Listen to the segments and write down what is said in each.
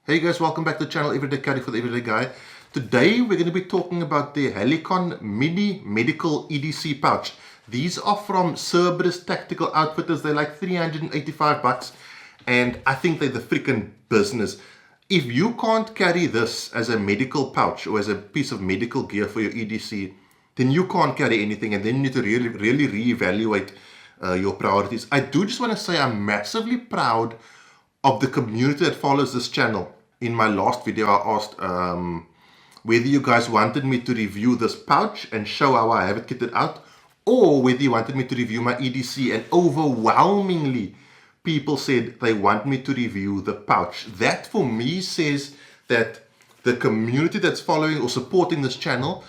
Hey guys, welcome back to the channel Everyday Carry for the Everyday Guy. Today we're going to be talking about the Helikon Mini Medical EDC pouch. These are from Cerberus Tactical Outfitters. They're like 385 bucks and I think they're the freaking business. If you can't carry this as a medical pouch or as a piece of medical gear for your EDC, then you can't carry anything, and then you need to really reevaluate your priorities. I do just want to say I'm massively proud of the community that follows this channel. In my last video I asked whether you guys wanted me to review this pouch and show how I have it kitted out, or whether you wanted me to review my EDC, and overwhelmingly people said they want me to review the pouch. That for me says that the community that's following or supporting this channel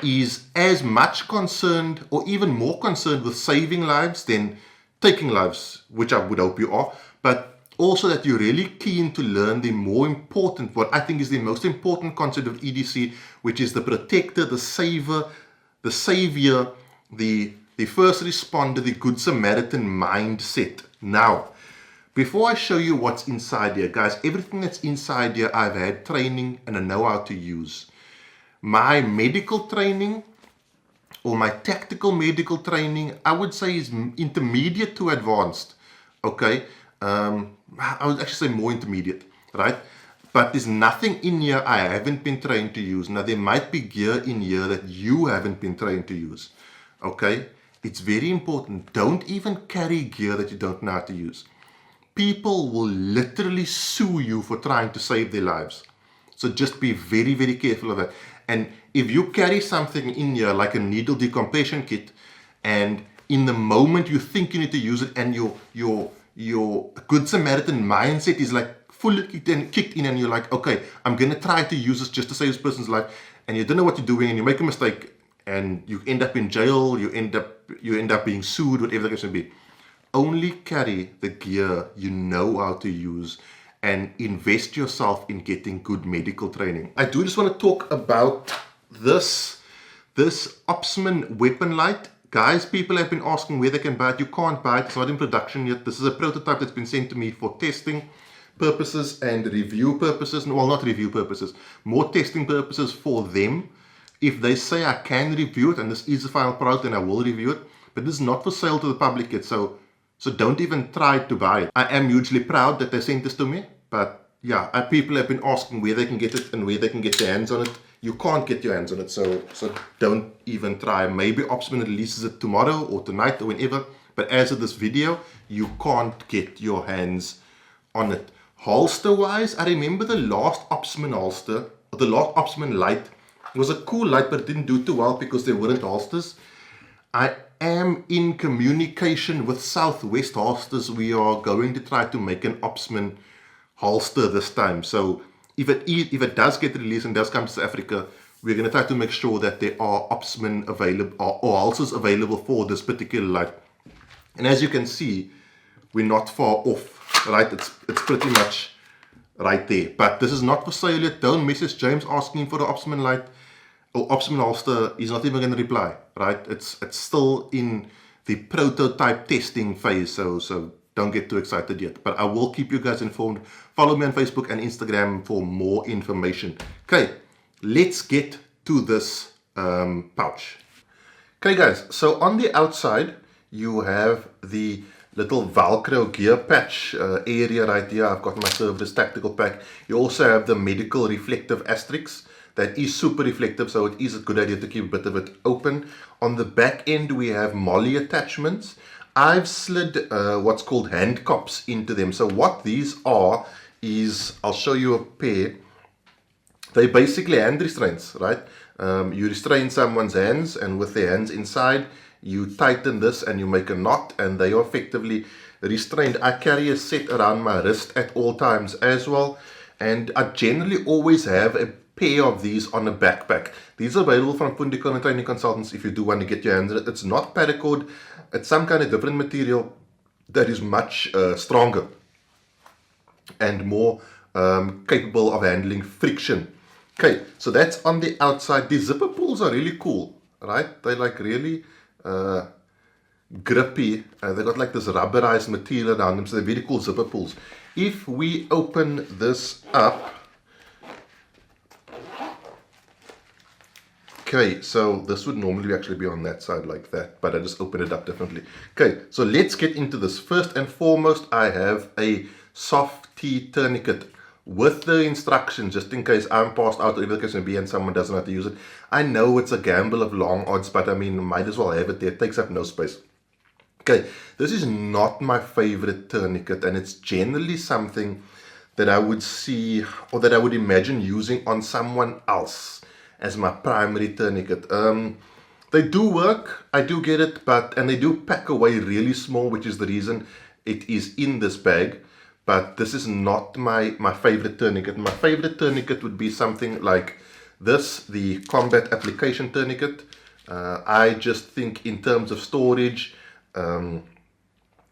is as much concerned or even more concerned with saving lives than taking lives, which I would hope you are, but also that you're really keen to learn the more important, what I think is the most important concept of EDC, which is the protector, the savior, the first responder, the Good Samaritan mindset. Now, before I show you what's inside here, guys, everything that's inside here I've had training and I know how to use. My medical training or my tactical medical training, I would say, is intermediate to advanced. Okay, I would actually say more intermediate, right? But there's nothing in here I haven't been trained to use. Now, there might be gear in here that you haven't been trained to use. Okay, it's very important. Don't even carry gear that you don't know how to use. People will literally sue you for trying to save their lives. So just be very careful of that. And if you carry something in here like a needle decompression kit, and in the moment you think you need to use it, and your Good Samaritan mindset is like fully kicked in, and you're like, okay, I'm gonna try to use this just to save this person's life, and you don't know what you're doing, and you make a mistake, and you end up in jail, you end up being sued, whatever the case may be. Only carry the gear you know how to use, and invest yourself in getting good medical training. I do just want to talk about this Opsman weapon light. Guys, people have been asking where they can buy it. You can't buy it, it's not in production yet. This is a prototype that's been sent to me for testing purposes and review purposes. Well, not review purposes, more testing purposes for them. If they say I can review it and this is the final product, then I will review it. But this is not for sale to the public yet, so don't even try to buy it. I am hugely proud that they sent this to me, but yeah, people have been asking where they can get it and where they can get their hands on it. You can't get your hands on it, so don't even try. Maybe Opsman releases it tomorrow or tonight or whenever, but as of this video, you can't get your hands on it. Holster-wise, I remember the last Opsman holster, or the last Opsman light, was a cool light, but it didn't do too well because there weren't holsters. I am in communication with Southwest Holsters. We are going to try to make an Opsman holster this time. So if it does get released and does come to South Africa, we're going to try to make sure that there are Opsman available or holsters available for this particular light. And as you can see, we're not far off, right? It's pretty much right there. But this is not for sale yet. Don't message James asking for the Opsman light or Opsman holster. He's not even going to reply, right? It's still in the prototype testing phase, so don't get too excited yet. But I will keep you guys informed. Follow me on Facebook and Instagram for more information. Okay, let's get to this pouch. Okay guys, so on the outside you have the little Velcro gear patch area right here. I've got my Cerberus tactical pack. You also have the medical reflective asterisk. That is super reflective, so it is a good idea to keep a bit of it open. On the back end we have molly attachments. I've slid what's called handcuffs into them. So what these are is, I'll show you a pair. They're basically hand restraints, right? You restrain someone's hands, and with their hands inside, you tighten this and you make a knot, and they are effectively restrained. I carry a set around my wrist at all times as well, and I generally always have a pair of these on a backpack. These are available from Fundicon and Training Consultants if you do want to get your hands on it. It's not paracord, it's some kind of different material that is much stronger and more capable of handling friction. Okay, so that's on the outside. The zipper pulls are really cool, right? They're like really grippy. They got like this rubberized material around them, so they're very cool zipper pulls. If we open this up, Okay, so this would normally actually be on that side like that, but I just opened it up differently. Okay, so let's get into this. First and foremost, I have a Softy Tourniquet with the instructions, just in case I'm passed out or whatever the case may be and someone doesn't know how to use it. I know it's a gamble of long odds, but I mean, might as well have it there. It takes up no space. Okay, this is not my favorite tourniquet, and it's generally something that I would see or that I would imagine using on someone else as my primary tourniquet. They do work, I do get it, and they do pack away really small, which is the reason it is in this bag. But this is not my favorite tourniquet. My favorite tourniquet would be something like this, the Combat Application Tourniquet. I just think in terms of storage,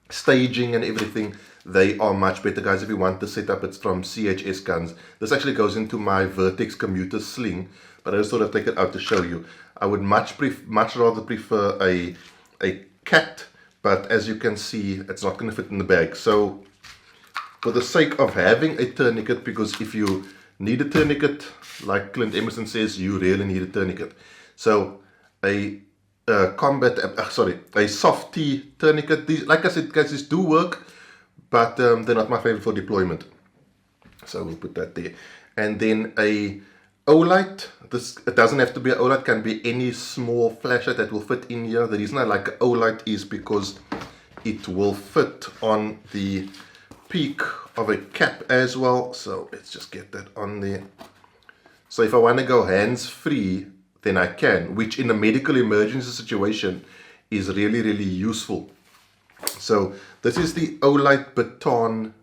staging and everything, they are much better, guys. If you want the setup, it's from CHS Guns. This actually goes into my Vertex commuter sling, but I just thought I'd take it out to show you. I would much rather prefer a cat, but as you can see, it's not going to fit in the bag. So for the sake of having a tourniquet, because if you need a tourniquet, like Clint Emerson says, you really need a tourniquet. So a Softy Tourniquet. These, like I said, guys, these do work, but they're not my favorite for deployment. So we'll put that there. And then a Olight. It doesn't have to be an Olight, can be any small flashlight that will fit in here. The reason I like an Olight is because it will fit on the peak of a cap as well. So let's just get that on there. So if I want to go hands-free, then I can, which in a medical emergency situation is really, really useful. So this is the Olight Baton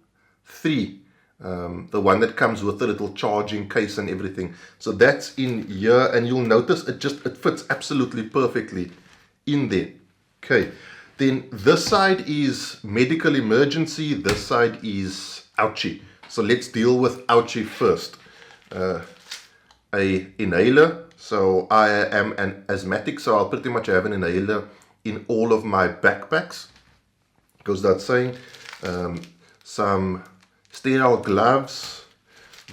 3, the one that comes with the little charging case and everything. So that's in here, and you'll notice it fits absolutely perfectly in there. Okay, then this side is medical emergency, this side is ouchie. So let's deal with ouchie first. A inhaler. So I am an asthmatic, so I'll pretty much have an inhaler in all of my backpacks. Goes without saying. Some sterile gloves.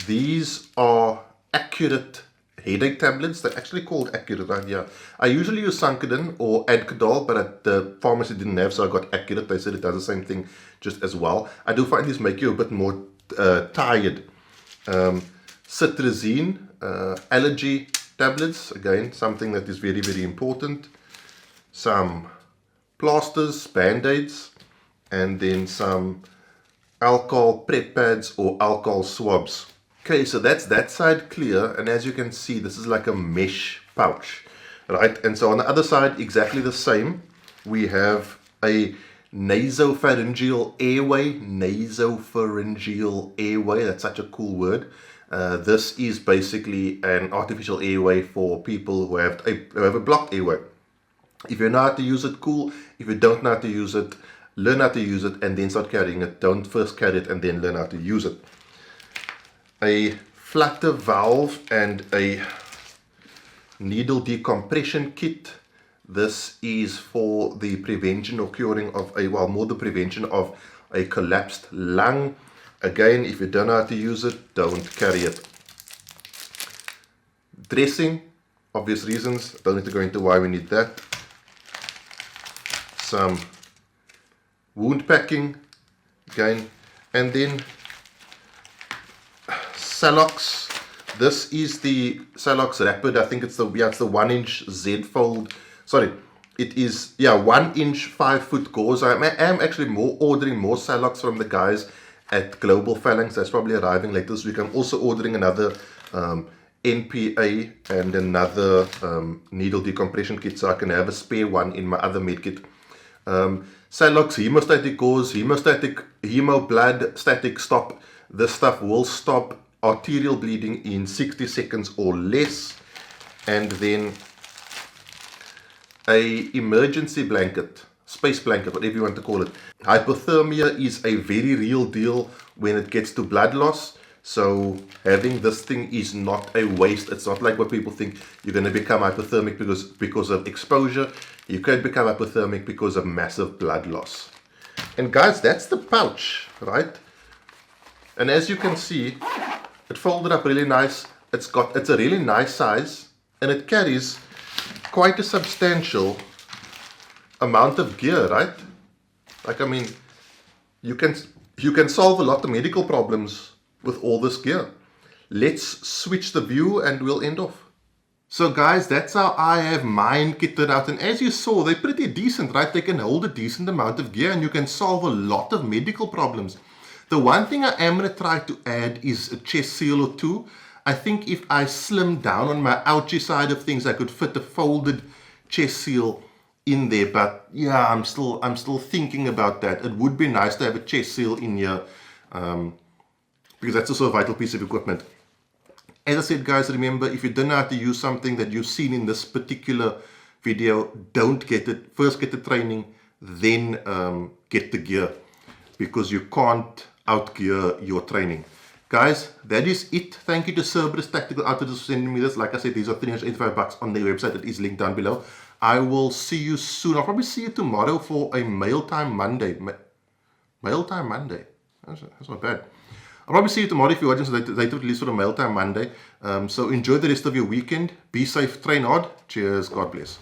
These are Accurate headache tablets. They're actually called Accurate right here. I usually use Sancadin or Adcodol, but at the pharmacy didn't have, so I got Accurate. They said it does the same thing just as well. I do find these make you a bit more tired. Cetirizine, allergy tablets, again, something that is very, very important. Some plasters, band-aids, and then some alcohol prep pads or alcohol swabs. Okay, so that's that side clear, and as you can see, this is like a mesh pouch, right? And so on the other side, exactly the same. We have a Nasopharyngeal Airway. Nasopharyngeal Airway, that's such a cool word. This is basically an artificial airway for people who have a blocked airway. If you know how to use it, cool. If you don't know how to use it, learn how to use it and then start carrying it. Don't first carry it and then learn how to use it. A flutter valve and a needle decompression kit. This is for the prevention or curing of more the prevention of a collapsed lung. Again, if you don't know how to use it, don't carry it. Dressing, obvious reasons. Don't need to go into why we need that. Some wound packing, again, and then Salox. This is the Salox Rapid. I think it's the 1-inch Z fold. Sorry, it is 1-inch 5-foot gauze. I am actually ordering more Salox from the guys at Global Phalanx. That's probably arriving later this week. I'm also ordering another NPA and another needle decompression kit, so I can have a spare one in my other med kit. Salox hemostatic gauze, hemostatic hemoblood static stop. This stuff will stop arterial bleeding in 60 seconds or less. And then a emergency blanket, space blanket, whatever you want to call it. Hypothermia is a very real deal when it gets to blood loss. So having this thing is not a waste. It's not like what people think you're going to become hypothermic because of exposure. You can become hypothermic because of massive blood loss. And guys, that's the pouch, right? And as you can see, it folded up really nice. It's a really nice size, and it carries quite a substantial amount of gear, right? Like, I mean, you can solve a lot of medical problems with all this gear. Let's switch the view and we'll end off. So guys, that's how I have mine kitted out, and as you saw, they're pretty decent, right? They can hold a decent amount of gear and you can solve a lot of medical problems. The one thing I am going to try to add is a chest seal or two. I think if I slim down on my ouchy side of things, I could fit a folded chest seal in there, but yeah, I'm still thinking about that. It would be nice to have a chest seal in here, because that's also a vital piece of equipment. As I said, guys, remember, if you don't know how to use something that you've seen in this particular video, don't get it. First get the training, then get the gear, because you can't outgear your training. Guys, that is it. Thank you to Cerberus Tactical Outfitters for sending me this. Like I said, these are $385 on their website. It is linked down below. I will see you soon. I'll probably see you tomorrow for a Mail Time Monday. Mail Time Monday? That's not bad. I'll probably see you tomorrow if you're watching, so they release for a Mail Time Monday. So enjoy the rest of your weekend. Be safe, train hard. Cheers. God bless.